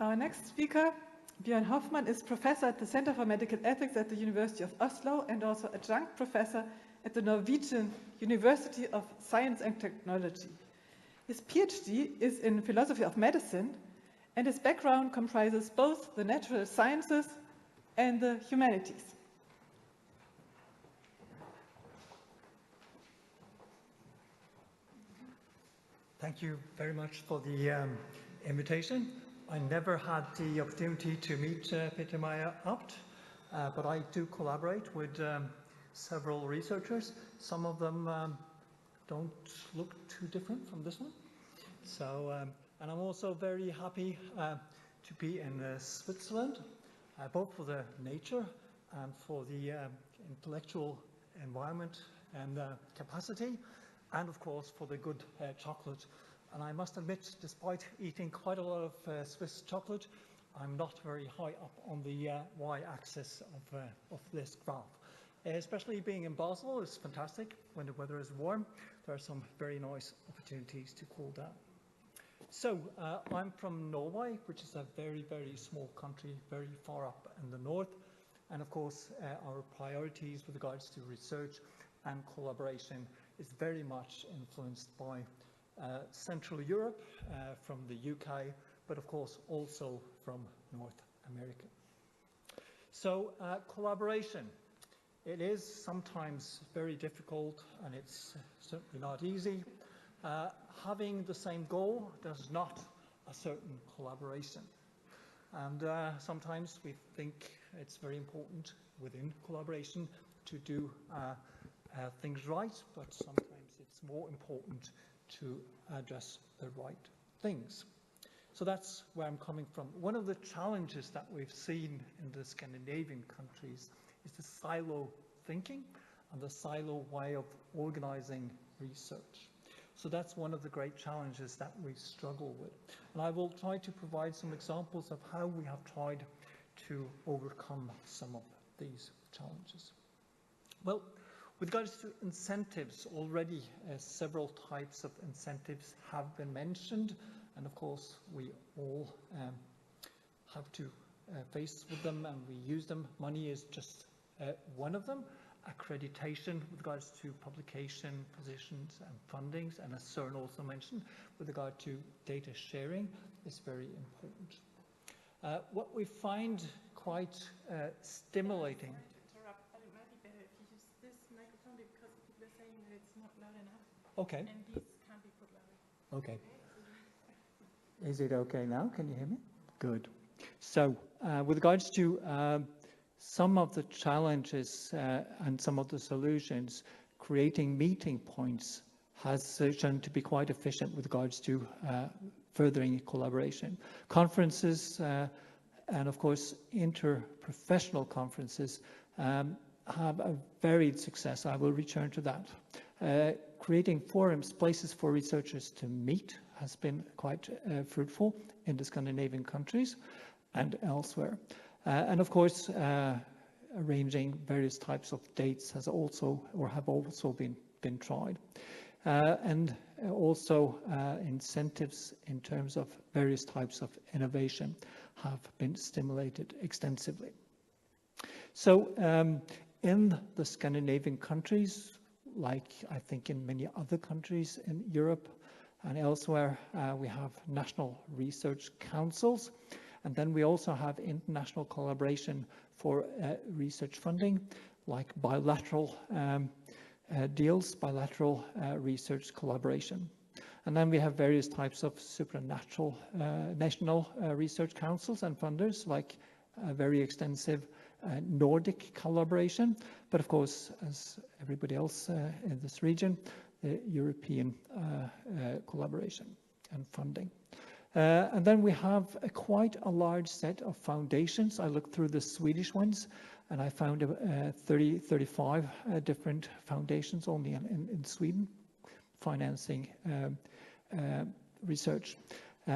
Our next speaker, Björn Hoffmann, is professor at the Center for Medical Ethics at the University of Oslo and also adjunct professor at the Norwegian University of Science and Technology. His PhD is in philosophy of medicine, and his background comprises both the natural sciences and the humanities. Thank you very much for the invitation. I never had the opportunity to meet Peter Meyer-Abt, but I do collaborate with several researchers. Some of them don't look too different from this one. So, and I'm also very happy to be in Switzerland, both for the nature and for the intellectual environment and capacity, and of course for the good chocolate. And I must admit, despite eating quite a lot of Swiss chocolate, I'm not very high up on the y-axis of this graph. Especially being in Basel is fantastic. When the weather is warm, there are some very nice opportunities to cool down. So I'm from Norway, which is a very, very small country, very far up in the north. And of course, our priorities with regards to research and collaboration is very much influenced by Central Europe, from the UK, but of course also from North America. So collaboration, it is sometimes very difficult and it's certainly not easy. Having the same goal does not a certain collaboration. And sometimes we think it's very important within collaboration to do things right, but sometimes it's more important to address the right things. So that's where I'm coming from. One of the challenges that we've seen in the Scandinavian countries is the silo thinking and the silo way of organizing research. So that's one of the great challenges that we struggle with. And I will try to provide some examples of how we have tried to overcome some of these challenges. Well, with regards to incentives, already several types of incentives have been mentioned, and of course we all have to face with them and we use them. Money is just one of them. Accreditation with regards to publication positions and fundings, and as Søren also mentioned, with regard to data sharing is very important. What we find quite stimulating. Okay. And these can't be put louder. Okay. Is it okay now? Can you hear me? Good. So, with regards to some of the challenges and some of the solutions, creating meeting points has shown to be quite efficient with regards to furthering collaboration. Conferences and, of course, interprofessional conferences have a varied success. I will return to that. Creating forums, places for researchers to meet, has been quite fruitful in the Scandinavian countries and elsewhere. And of course, arranging various types of dates has also, or have also been tried. And also incentives in terms of various types of innovation have been stimulated extensively. So in the Scandinavian countries, like I think in many other countries in Europe and elsewhere, we have national research councils, and then we also have international collaboration for research funding, like bilateral deals, bilateral research collaboration. And then we have various types of supranational national research councils and funders, like very extensive Nordic collaboration, but of course, as everybody else in this region, the European collaboration and funding. And then we have quite a large set of foundations. I looked through the Swedish ones, and I found 35 different foundations only in Sweden, financing research.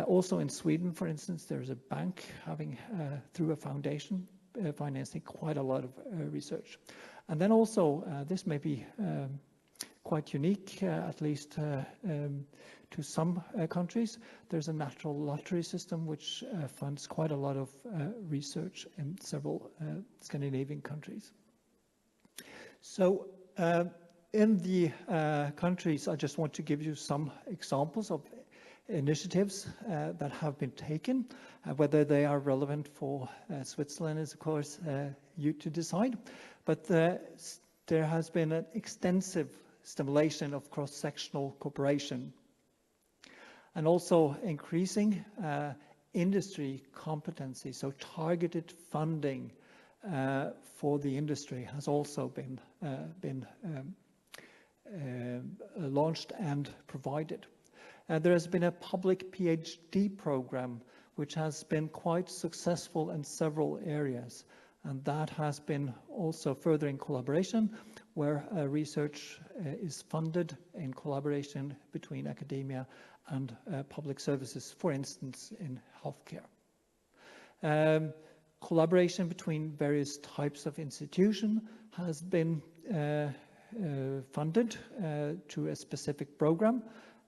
Also in Sweden, for instance, there's a bank having, through a foundation, financing quite a lot of research. And then also, this may be quite unique, at least to some countries. There's a natural lottery system which funds quite a lot of research in several Scandinavian countries. So in the countries, I just want to give you some examples of initiatives that have been taken. Whether they are relevant for Switzerland is, of course, you to decide. But there has been an extensive stimulation of cross-sectional cooperation and also increasing industry competency. So targeted funding for the industry has also been launched and provided. There has been a public PhD program which has been quite successful in several areas, and that has been also further in collaboration, where research is funded in collaboration between academia and public services, for instance, in healthcare. Collaboration between various types of institution has been funded to a specific program.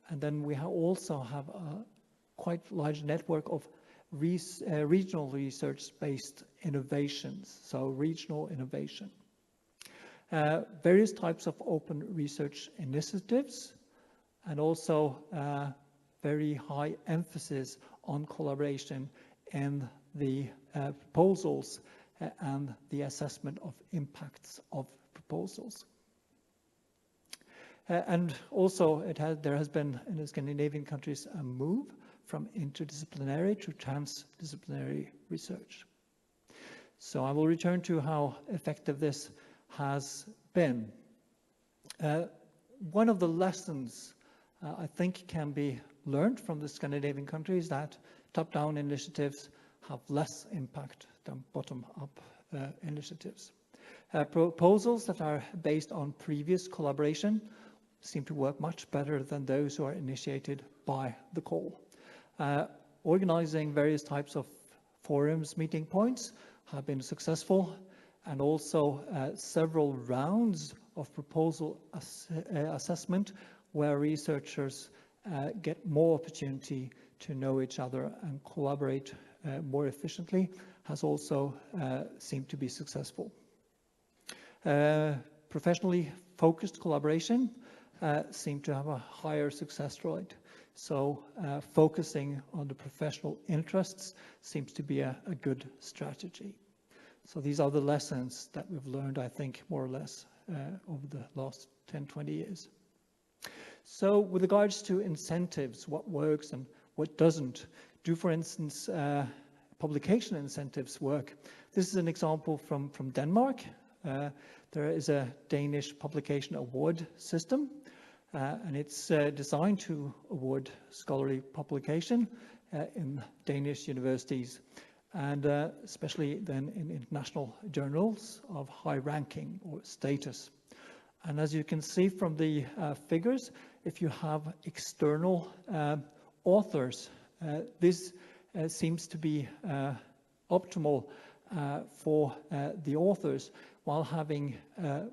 And then we also have a quite large network of regional research-based innovations, so regional innovation. Various types of open research initiatives, and also very high emphasis on collaboration in the proposals and the assessment of impacts of proposals. And also there has been in the Scandinavian countries a move from interdisciplinary to transdisciplinary research. So I will return to how effective this has been. One of the lessons I think can be learned from the Scandinavian countries that top-down initiatives have less impact than bottom-up initiatives. Proposals that are based on previous collaboration seem to work much better than those who are initiated by the call. Organizing various types of forums, meeting points have been successful, and also several rounds of proposal assessment where researchers get more opportunity to know each other and collaborate more efficiently has also seemed to be successful. Professionally focused collaboration seem to have a higher success rate. So focusing on the professional interests seems to be a good strategy. So these are the lessons that we've learned, I think, more or less over the last 10, 20 years. So with regards to incentives, what works and what doesn't, do, for instance, publication incentives work? This is an example from Denmark. There is a Danish publication award system. And it's designed to award scholarly publication in Danish universities, and especially then in international journals of high ranking or status. And as you can see from the figures, if you have external authors, this seems to be optimal for the authors, while having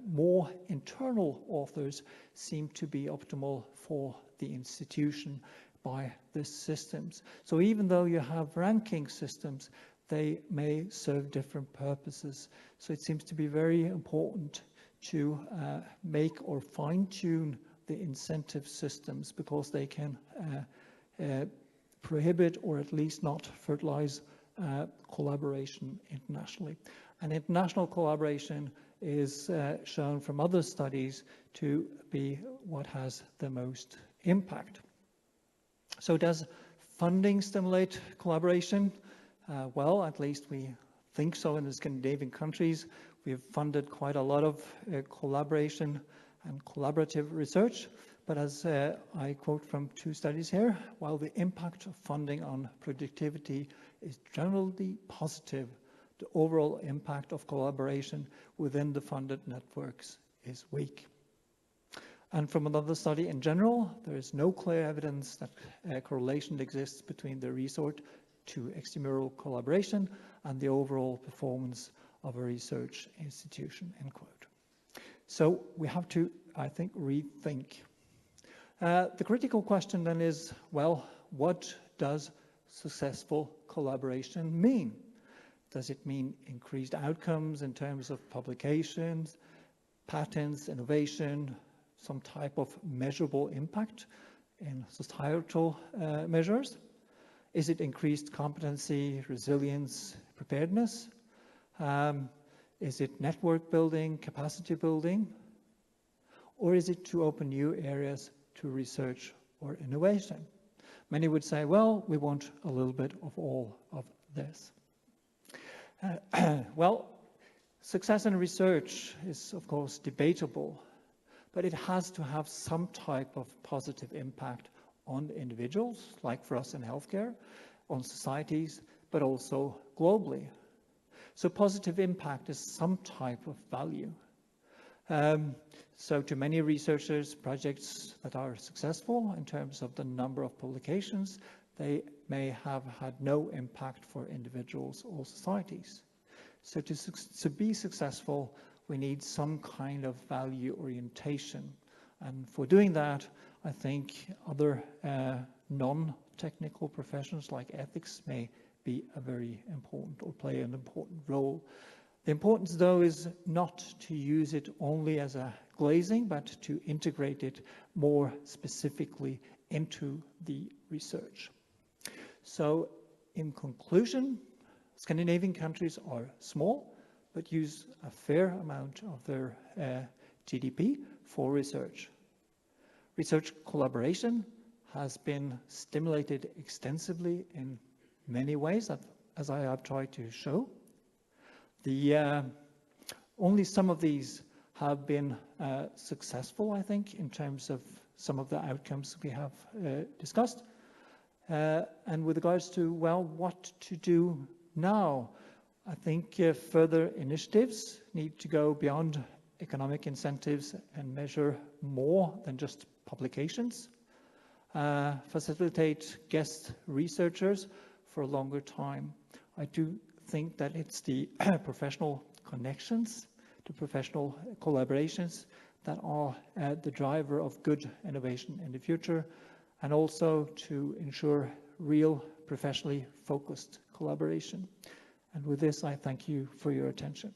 more internal authors seem to be optimal for the institution by the systems. So even though you have ranking systems, they may serve different purposes. So it seems to be very important to make or fine-tune the incentive systems, because they can prohibit or at least not fertilize collaboration internationally. And international collaboration is shown from other studies to be what has the most impact. So does funding stimulate collaboration? Well, at least we think so in the Scandinavian countries. We have funded quite a lot of collaboration and collaborative research. But as I quote from 2 studies here, while the impact of funding on productivity is generally positive, the overall impact of collaboration within the funded networks is weak. And from another study in general, there is no clear evidence that a correlation exists between the resort to extramural collaboration and the overall performance of a research institution, end quote. So we have to I think, rethink. The critical question then is, well, what does successful collaboration mean? Does it mean increased outcomes in terms of publications, patents, innovation, some type of measurable impact in societal measures? Is it increased competency, resilience, preparedness? Is it network building, capacity building? Or is it to open new areas to research or innovation? Many would say, well, we want a little bit of all of this. Well, success in research is, of course, debatable, but it has to have some type of positive impact on individuals, like for us in healthcare, on societies, but also globally. So positive impact is some type of value. So to many researchers, projects that are successful in terms of the number of publications, they may have had no impact for individuals or societies. So to be successful, we need some kind of value orientation. And for doing that, I think other non-technical professions like ethics may be a very important or play an important role. The importance, though, is not to use it only as a glazing, but to integrate it more specifically into the research. So, in conclusion, Scandinavian countries are small, but use a fair amount of their GDP for research. Research collaboration has been stimulated extensively in many ways, as I have tried to show. Only some of these have been successful, I think, in terms of some of the outcomes we have discussed. And with regards to, well, what to do now, I think further initiatives need to go beyond economic incentives and measure more than just publications. Facilitate guest researchers for a longer time. I do think that it's the professional connections, the professional collaborations that are the driver of good innovation in the future, and also to ensure real professionally focused collaboration. And with this, I thank you for your attention.